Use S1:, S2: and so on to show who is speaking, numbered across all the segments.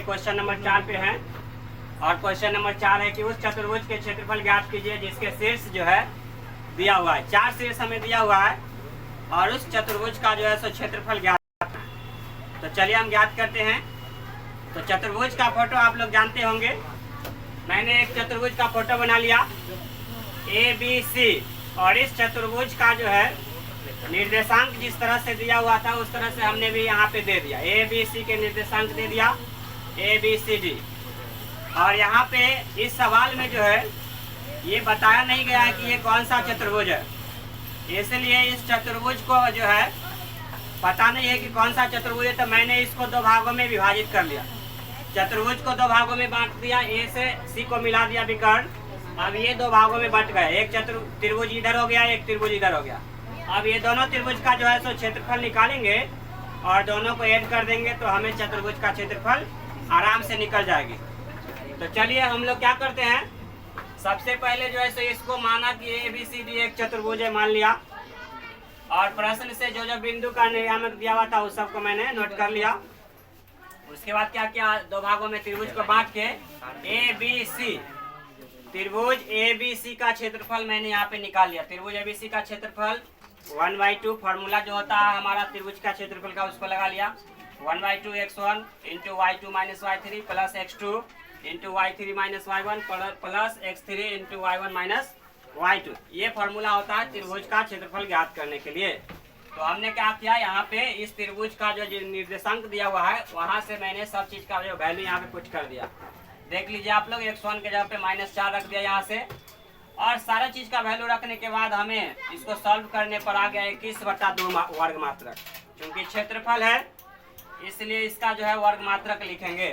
S1: Question number 4 पे है। और क्वेश्चन नंबर 4 है कि उस चतुर्भुज के क्षेत्रफल ज्ञात कीजिए जिसके शीर्ष जो है दिया हुआ है। 4 शीर्ष हमें दिया हुआ है और उस चतुर्भुज का जो है सो क्षेत्रफल ज्ञात है। तो चलिए हम ज्ञात करते हैं। तो चतुर्भुज का फोटो आप लोग जानते होंगे। मैंने एक चतुर्भुज का फोटो बना लिया ABC, और इस चतुर्भुज का जो है निर्देशांक जिस तरह से दिया हुआ था उस तरह से हमने भी यहाँ पे दे दिया। ABC के निर्देशांक दे दिया ABCD। और यहाँ पे इस सवाल में जो है ये बताया नहीं गया है कि ये कौन सा चतुर्भुज है, इसलिए इस चतुर्भुज को जो है पता नहीं है कि कौन सा चतुर्भुज है। तो मैंने इसको दो भागों में विभाजित कर लिया। चतुर्भुज को दो भागों में बांट दिया, A से C को मिला दिया विकर्ण। अब ये दो भागों में बट गए, एक त्रिभुज इधर हो गया, एक त्रिभुज इधर हो गया। अब ये दोनों त्रिभुज का जो है सो क्षेत्रफल निकालेंगे और दोनों को ऐड कर देंगे तो हमें चतुर्भुज का क्षेत्रफल आराम से निकल जाएगी। तो चलिए हम लोग क्या करते हैं, सबसे पहले जो है सो इसको माना कि ABCD एक चतुर्भुज है, मान लिया। और प्रश्न से जो जो बिंदु का नियामक दिया हुआ था उस सबको मैंने नोट कर लिया। उसके बाद क्या किया, दो भागों में त्रिभुज को बांट के ABC, त्रिभुज ABC का क्षेत्रफल मैंने यहाँ पे निकाल लिया। त्रिभुज ABC का क्षेत्रफल 1/2 फार्मूला जो होता है हमारा त्रिभुज का क्षेत्रफल का उसको लगा लिया। 1/2 x1 into y2 minus y3 plus x2 into y3 minus y1 plus x3 into y1 minus y2। ये फार्मूला होता है त्रिभुज का क्षेत्रफल ज्ञात करने के लिए। तो हमने क्या किया, यहाँ पे इस त्रिभुज का जो निर्देशांक दिया हुआ है वहाँ से मैंने सब चीज का जो वैल्यू यहाँ पे पुट कर दिया। देख लीजिए आप लोग, x1 के जगह पे -4 रख दिया यहाँ से। और सारा चीज का वैल्यू रखने के बाद हमें इसको सॉल्व करने पर आ गया 21/2 वर्ग मात्रक। क्योंकि क्षेत्रफल है इसलिए इसका जो है वर्ग मात्रक लिखेंगे।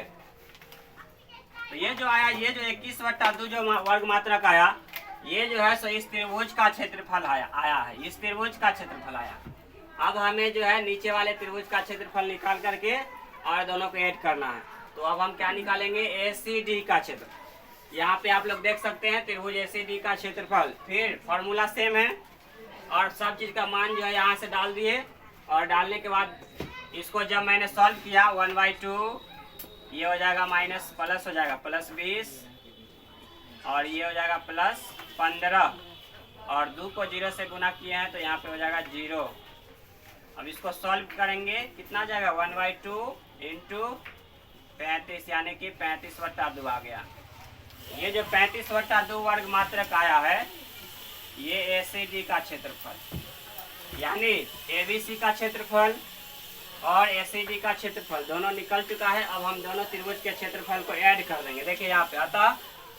S1: तो ये जो आया, ये जो 21/2 जो वर्ग मात्रक आया, ये जो है सो इस त्रिभुज का क्षेत्रफल आया है, इस त्रिभुज का क्षेत्रफल आया। अब हमें जो है नीचे वाले त्रिभुज का क्षेत्रफल निकाल करके और दोनों को ऐड करना है। तो अब हम क्या निकालेंगे, ACD का क्षेत्रफल। यहाँ पे आप लोग देख सकते हैं त्रिभुज ACD का क्षेत्रफल। फिर फॉर्मूला सेम है और सब चीज का मान जो है यहाँ से डाल दिए। और डालने के बाद इसको जब मैंने सॉल्व किया 1/2, ये हो जाएगा माइनस प्लस हो जाएगा +20, और ये हो जाएगा +15, और 2 को 0 से गुना किए हैं तो यहाँ पे हो जाएगा 0। अब इसको सॉल्व करेंगे, कितना जाएगा 1/2 इंटू 35 यानी कि 35/2 आ गया। ये जो 35/2 वर्ग मात्रक आया है ये ACD का क्षेत्रफल, यानी ABC का क्षेत्रफल और ACD का क्षेत्रफल दोनों निकल चुका है। अब हम दोनों त्रिभुज के क्षेत्रफल को ऐड कर देंगे। देखिए यहाँ पे, अतः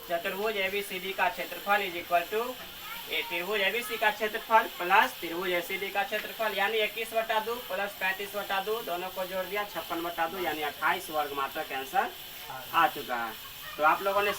S1: चतुर्भुज ABCD का क्षेत्रफल इज इक्वल टू त्रिभुज ABC का क्षेत्रफल प्लस त्रिभुज ACD का क्षेत्रफल, यानी 21/2 प्लस 35/2 दोनों को जोड़ दिया 56/2 यानी 28 वर्ग मात्रक आंसर आ चुका है। तो आप लोगों ने